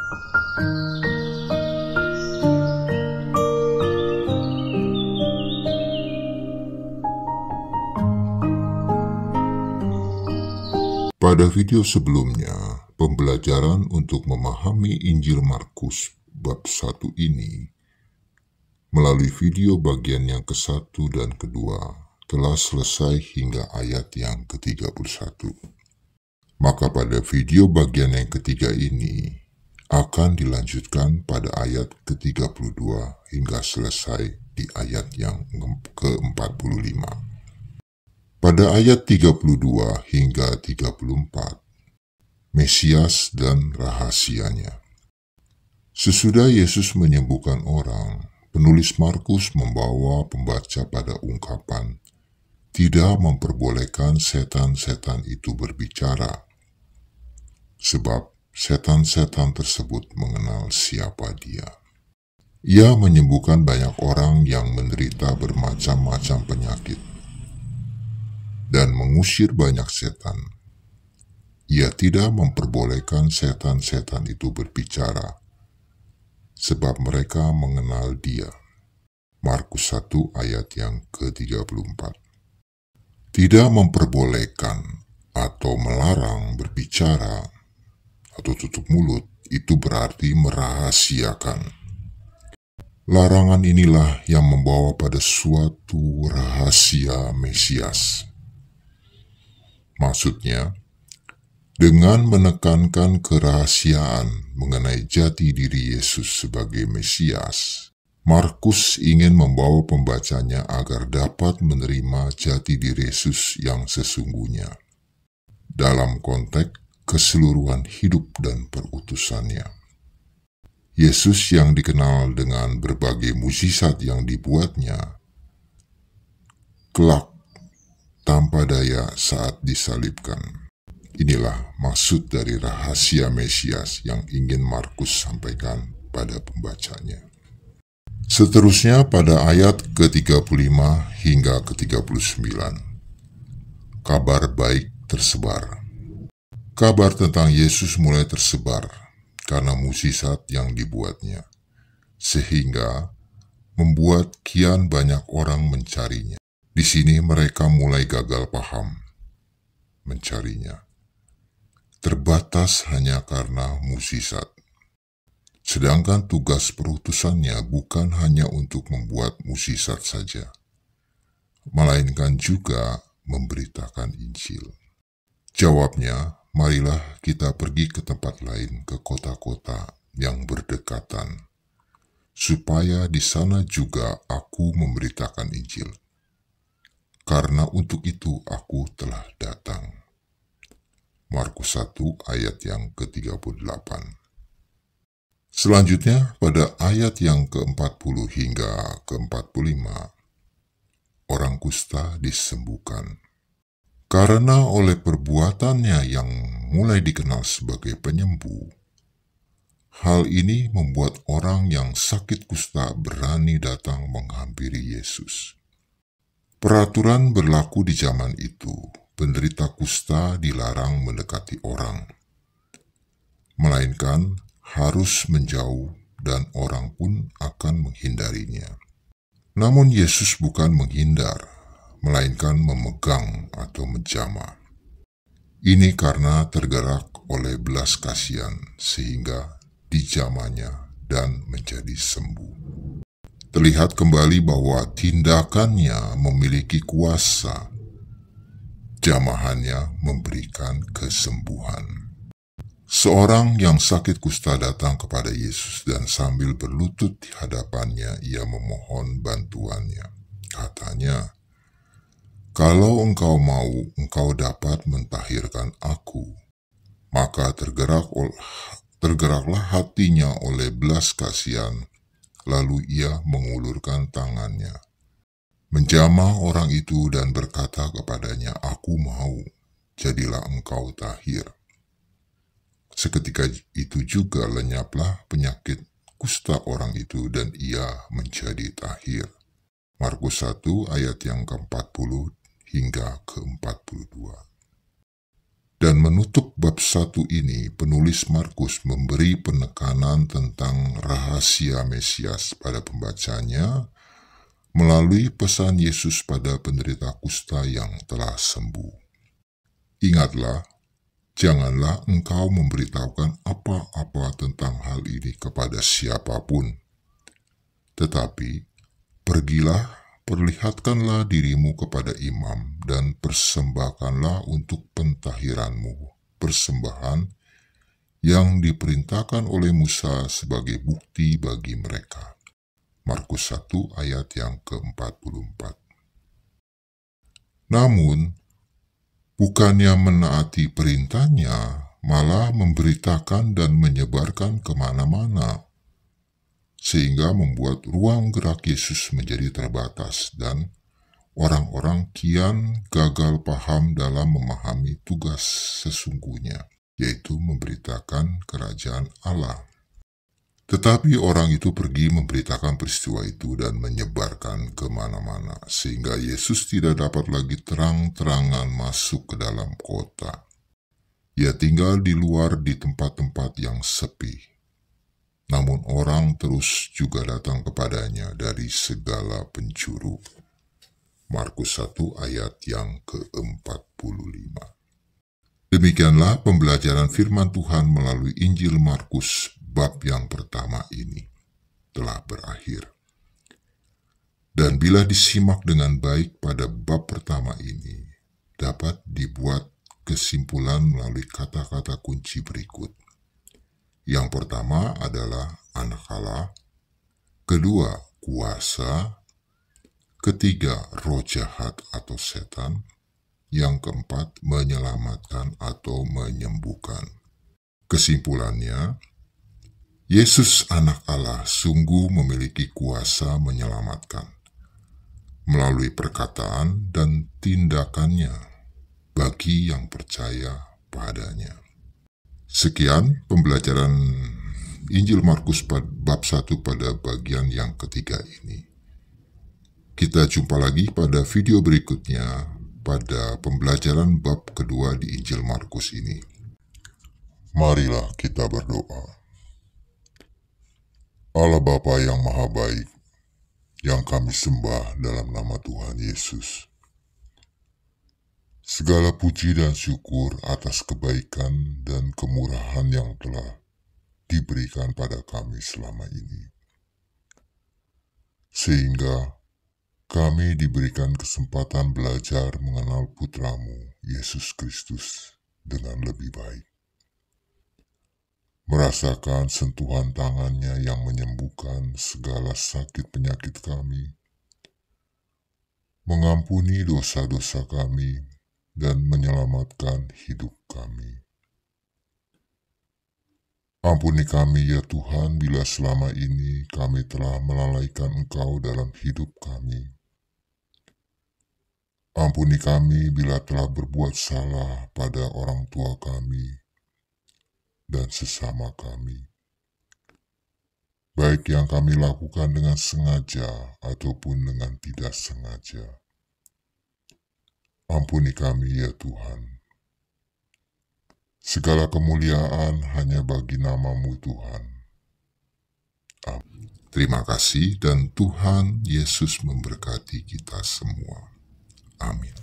Pada video sebelumnya, pembelajaran untuk memahami Injil Markus bab 1 ini melalui video bagian yang ke-1 dan kedua telah selesai hingga ayat yang ke-31. Maka pada video bagian yang ketiga ini akan dilanjutkan pada ayat ke-32 hingga selesai di ayat yang ke-45. Pada ayat 32 hingga 34, Mesias dan rahasianya. Sesudah Yesus menyembuhkan orang, penulis Markus membawa pembaca pada ungkapan tidak memperbolehkan setan-setan itu berbicara, sebab setan-setan tersebut mengenal siapa dia. Ia menyembuhkan banyak orang yang menderita bermacam-macam penyakit dan mengusir banyak setan. Ia tidak memperbolehkan setan-setan itu berbicara, sebab mereka mengenal dia. Markus 1 ayat yang ke-34. Tidak memperbolehkan atau melarang berbicara atau tutup mulut itu berarti merahasiakan. Larangan inilah yang membawa pada suatu rahasia Mesias. Maksudnya, dengan menekankan kerahasiaan mengenai jati diri Yesus sebagai Mesias, Markus ingin membawa pembacanya agar dapat menerima jati diri Yesus yang sesungguhnya dalam konteks keseluruhan hidup dan perutusannya. Yesus yang dikenal dengan berbagai mukjizat yang dibuatnya, kelak tanpa daya saat disalibkan. Inilah maksud dari rahasia Mesias yang ingin Markus sampaikan pada pembacanya. Seterusnya pada ayat ke-35 hingga ke-39, kabar baik tersebar. Kabar tentang Yesus mulai tersebar karena mukjizat yang dibuatnya, sehingga membuat kian banyak orang mencarinya. Di sini mereka mulai gagal paham mencarinya. Terbatas hanya karena mukjizat. Sedangkan tugas perutusannya bukan hanya untuk membuat mukjizat saja, melainkan juga memberitakan Injil. Jawabnya, marilah kita pergi ke tempat lain, ke kota-kota yang berdekatan, supaya di sana juga aku memberitakan Injil. Karena untuk itu aku telah datang. Markus 1 ayat yang ke-38. Selanjutnya pada ayat yang ke-40 hingga ke-45, orang kusta disembuhkan. Karena oleh perbuatannya yang mulai dikenal sebagai penyembuh, hal ini membuat orang yang sakit kusta berani datang menghampiri Yesus. Peraturan berlaku di zaman itu, penderita kusta dilarang mendekati orang, melainkan harus menjauh dan orang pun akan menghindarinya. Namun Yesus bukan menghindar, melainkan memegang atau menjamah. Ini karena tergerak oleh belas kasihan sehingga dijamahnya dan menjadi sembuh. Terlihat kembali bahwa tindakannya memiliki kuasa. Jamahannya memberikan kesembuhan. Seorang yang sakit kusta datang kepada Yesus dan sambil berlutut di hadapannya ia memohon bantuannya. Katanya, "Kalau engkau mau, engkau dapat mentahirkan aku." Maka tergeraklah hatinya oleh belas kasihan. Lalu ia mengulurkan tangannya, menjamah orang itu dan berkata kepadanya, "Aku mau, jadilah engkau tahir." Seketika itu juga lenyaplah penyakit kusta orang itu dan ia menjadi tahir. Markus 1 ayat yang ke-40 hingga ke-42. Dan menutup bab 1 ini, penulis Markus memberi penekanan tentang rahasia Mesias pada pembacanya melalui pesan Yesus pada penderita kusta yang telah sembuh. Ingatlah, janganlah engkau memberitahukan apa-apa tentang hal ini kepada siapapun. Tetapi, pergilah, perlihatkanlah dirimu kepada imam dan persembahkanlah untuk pentahiranmu persembahan yang diperintahkan oleh Musa sebagai bukti bagi mereka. Markus 1 ayat yang ke-44. Namun, bukannya menaati perintahnya, malah memberitakan dan menyebarkan kemana-mana, sehingga membuat ruang gerak Yesus menjadi terbatas dan orang-orang kian gagal paham dalam memahami tugas sesungguhnya, yaitu memberitakan kerajaan Allah. Tetapi orang itu pergi memberitakan peristiwa itu dan menyebarkan kemana-mana, sehingga Yesus tidak dapat lagi terang-terangan masuk ke dalam kota. Ia tinggal di luar di tempat-tempat yang sepi. Namun orang terus juga datang kepadanya dari segala penjuru. Markus 1 ayat yang ke-45. Demikianlah pembelajaran firman Tuhan melalui Injil Markus bab yang pertama ini telah berakhir. Dan bila disimak dengan baik pada bab pertama ini, dapat dibuat kesimpulan melalui kata-kata kunci berikut. Yang pertama adalah anak Allah, kedua kuasa, ketiga roh jahat atau setan, yang keempat menyelamatkan atau menyembuhkan. Kesimpulannya, Yesus anak Allah sungguh memiliki kuasa menyelamatkan melalui perkataan dan tindakannya bagi yang percaya padanya. Sekian pembelajaran Injil Markus bab 1 pada bagian yang ketiga ini. Kita jumpa lagi pada video berikutnya pada pembelajaran bab kedua di Injil Markus ini. Marilah kita berdoa. Allah Bapa yang Maha Baik, yang kami sembah dalam nama Tuhan Yesus. Segala puji dan syukur atas kebaikan dan kemurahan yang telah diberikan pada kami selama ini. Sehingga kami diberikan kesempatan belajar mengenal Putramu, Yesus Kristus, dengan lebih baik. Merasakan sentuhan tangannya yang menyembuhkan segala sakit penyakit kami, mengampuni dosa-dosa kami, dan menyelamatkan hidup kami. Ampuni kami ya Tuhan bila selama ini kami telah melalaikan Engkau dalam hidup kami. Ampuni kami bila telah berbuat salah pada orang tua kami dan sesama kami, baik yang kami lakukan dengan sengaja ataupun dengan tidak sengaja. Ampuni kami ya Tuhan. Segala kemuliaan hanya bagi nama-Mu Tuhan. Amin. Terima kasih dan Tuhan Yesus memberkati kita semua. Amin.